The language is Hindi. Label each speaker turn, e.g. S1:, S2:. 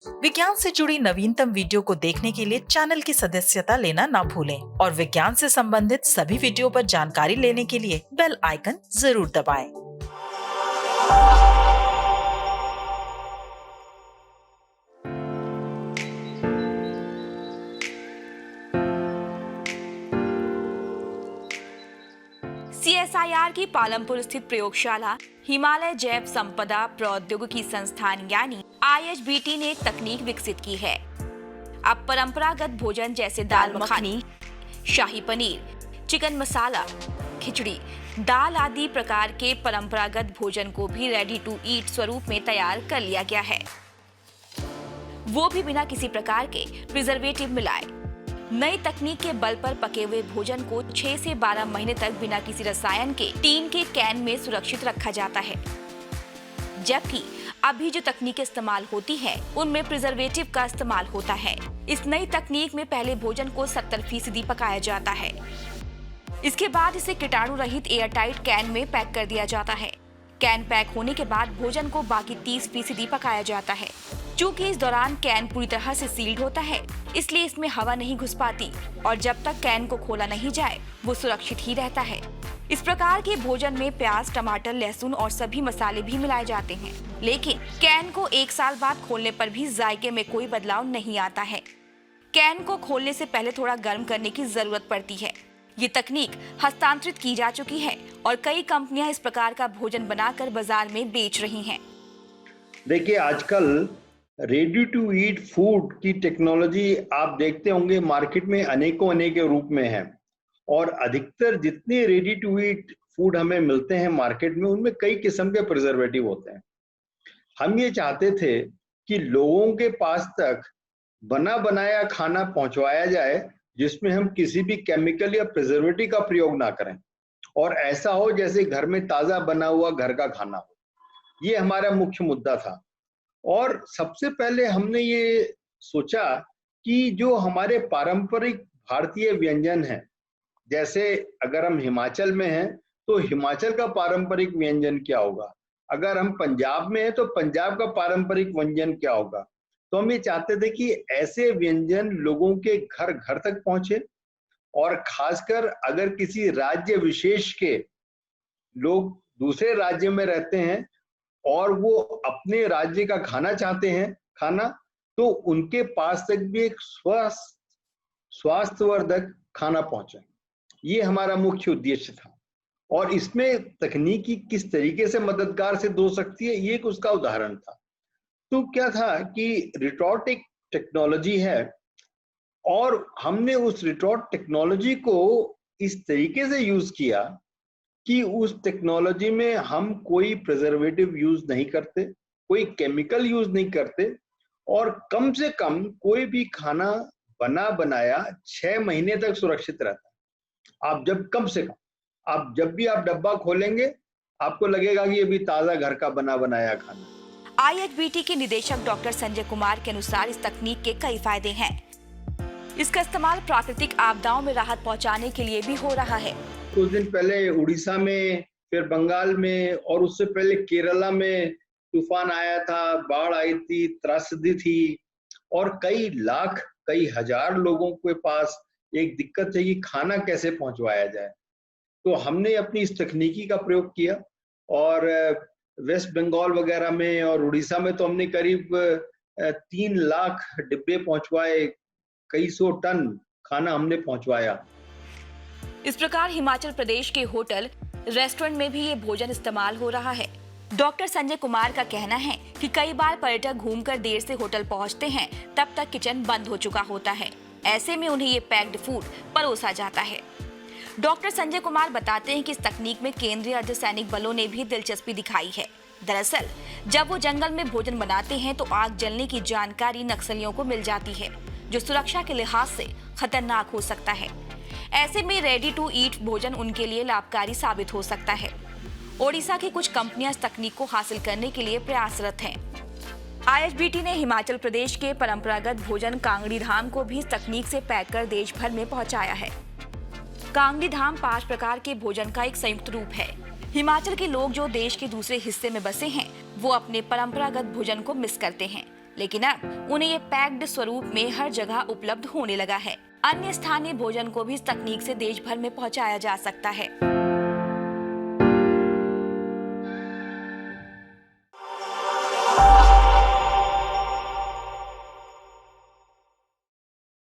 S1: विज्ञान से जुड़ी नवीनतम वीडियो को देखने के लिए चैनल की सदस्यता लेना ना भूलें और विज्ञान से संबंधित सभी वीडियो पर जानकारी लेने के लिए बेल आइकन जरूर दबाएं।
S2: CSIR की पालमपुर स्थित प्रयोगशाला हिमालय जैव संपदा प्रौद्योगिकी संस्थान यानी IHBT ने एक तकनीक विकसित की है। अब परंपरागत भोजन जैसे दाल मखनी, शाही पनीर, चिकन मसाला, खिचड़ी, दाल आदि प्रकार के परंपरागत भोजन को भी रेडी टू ईट स्वरूप में तैयार कर लिया गया है, वो भी बिना किसी प्रकार के प्रिजर्वेटिव मिलाए। नई तकनीक के बल पर पके हुए भोजन को 6 से 12 महीने तक बिना किसी रसायन के टीन के कैन में सुरक्षित रखा जाता है, जबकि अभी जो तकनीक इस्तेमाल होती है उनमें प्रिजर्वेटिव का इस्तेमाल होता है। इस नई तकनीक में पहले भोजन को 70% पकाया जाता है, इसके बाद इसे कीटाणु रहित एयरटाइट कैन में पैक कर दिया जाता है। कैन पैक होने के बाद भोजन को बाकी 30% पकाया जाता है। चूँकि इस दौरान कैन पूरी तरह से सील्ड होता है, इसलिए इसमें हवा नहीं घुस पाती और जब तक कैन को खोला नहीं जाए वो सुरक्षित ही रहता है। इस प्रकार के भोजन में प्याज, टमाटर, लहसुन और सभी मसाले भी मिलाए जाते हैं, लेकिन कैन को 1 साल बाद खोलने पर भी जायके में कोई बदलाव नहीं आता है। कैन को खोलने से पहले थोड़ा गर्म करने की जरूरत पड़ती है। ये तकनीक हस्तांतरित की जा चुकी है और कई कंपनियां इस प्रकार का भोजन बनाकर बाजार में बेच रही हैं।
S3: देखिए, आजकल रेडी टू ईट फूड की टेक्नोलॉजी आप देखते होंगे मार्केट में अनेकों रूप में है और अधिकतर जितने रेडी टू ईट फूड हमें मिलते हैं मार्केट में उनमें कई किस्म के प्रिजर्वेटिव होते हैं। हम ये चाहते थे कि लोगों के पास तक बना बनाया खाना पहुंचवाया जाए जिसमें हम किसी भी केमिकल या प्रिजर्वेटिव का प्रयोग ना करें और ऐसा हो जैसे घर में ताजा बना हुआ घर का खाना हो। ये हमारा मुख्य मुद्दा था और सबसे पहले हमने ये सोचा कि जो हमारे पारंपरिक भारतीय व्यंजन हैं, जैसे अगर हम हिमाचल में हैं तो हिमाचल का पारंपरिक व्यंजन क्या होगा, अगर हम पंजाब में हैं तो पंजाब का पारंपरिक व्यंजन क्या होगा। तो हम ये चाहते थे कि ऐसे व्यंजन लोगों के घर घर तक पहुंचे और खासकर अगर किसी राज्य विशेष के लोग दूसरे राज्य में रहते हैं और वो अपने राज्य का खाना चाहते हैं तो उनके पास तक भी एक स्वास्थ्यवर्धक खाना पहुंचे। ये हमारा मुख्य उद्देश्य था और इसमें तकनीकी किस तरीके से मददगार सिद्ध हो सकती है ये एक उसका उदाहरण था। तो क्या था कि रिटॉर्ट एक टेक्नोलॉजी है और हमने उस रिटॉर्ट टेक्नोलॉजी को इस तरीके से यूज किया कि उस टेक्नोलॉजी में हम कोई प्रिजर्वेटिव यूज नहीं करते, कोई केमिकल यूज नहीं करते और कम से कम कोई भी खाना बना बनाया 6 महीने तक सुरक्षित रहता है। आप जब भी आप डब्बा खोलेंगे आपको लगेगा कि ये भी ताजा घर का बना बनाया खाना।
S2: IHBT के निदेशक डॉक्टर संजय कुमार के अनुसार इस तकनीक के कई फायदे हैं। इसका इस्तेमाल प्राकृतिक आपदाओं में राहत पहुंचाने के लिए भी हो रहा है।
S3: कुछ दिन पहले उड़ीसा में, फिर बंगाल में और उससे पहले केरला में तूफान आया था, बाढ़ आई थी, त्रासदी थी और कई लाख कई हजार लोगों के पास एक दिक्कत है कि खाना कैसे पहुंचवाया जाए। तो हमने अपनी इस तकनीकी का प्रयोग किया और वेस्ट बंगाल वगैरह में और उड़ीसा में तो हमने करीब 3 लाख डिब्बे पहुंचवाए, कई सौ टन खाना हमने पहुंचवाया।
S2: इस प्रकार हिमाचल प्रदेश के होटल, रेस्टोरेंट में भी ये भोजन इस्तेमाल हो रहा है। डॉक्टर संजय कुमार का कहना है कि कई बार पर्यटक घूमकर देर से होटल पहुंचते हैं, तब तक किचन बंद हो चुका होता है। ऐसे में उन्हें ये पैक्ड फूड परोसा जाता है। डॉक्टर संजय कुमार बताते हैं कि इस तकनीक में केंद्रीय अर्धसैनिक बलों ने भी दिलचस्पी दिखाई है। दरअसल जब वो जंगल में भोजन बनाते हैं तो आग जलने की जानकारी नक्सलियों को मिल जाती है, जो सुरक्षा के लिहाज से खतरनाक हो सकता है। ऐसे में रेडी टू ईट भोजन उनके लिए लाभकारी साबित हो सकता है। ओडिशा की कुछ कंपनियां इस तकनीक को हासिल करने के लिए प्रयासरत हैं। IHBT ने हिमाचल प्रदेश के परंपरागत भोजन कांगड़ी धाम को भी इस तकनीक से पैक कर देश भर में पहुंचाया है। कांगड़ी धाम 5 प्रकार के भोजन का एक संयुक्त रूप है। हिमाचल के लोग जो देश के दूसरे हिस्से में बसे हैं, वो अपने परंपरागत भोजन को मिस करते हैं, लेकिन अब उन्हें ये पैक्ड स्वरूप में हर जगह उपलब्ध होने लगा है। अन्य स्थानीय भोजन को भी इस तकनीक से देश भर में पहुंचाया जा सकता है।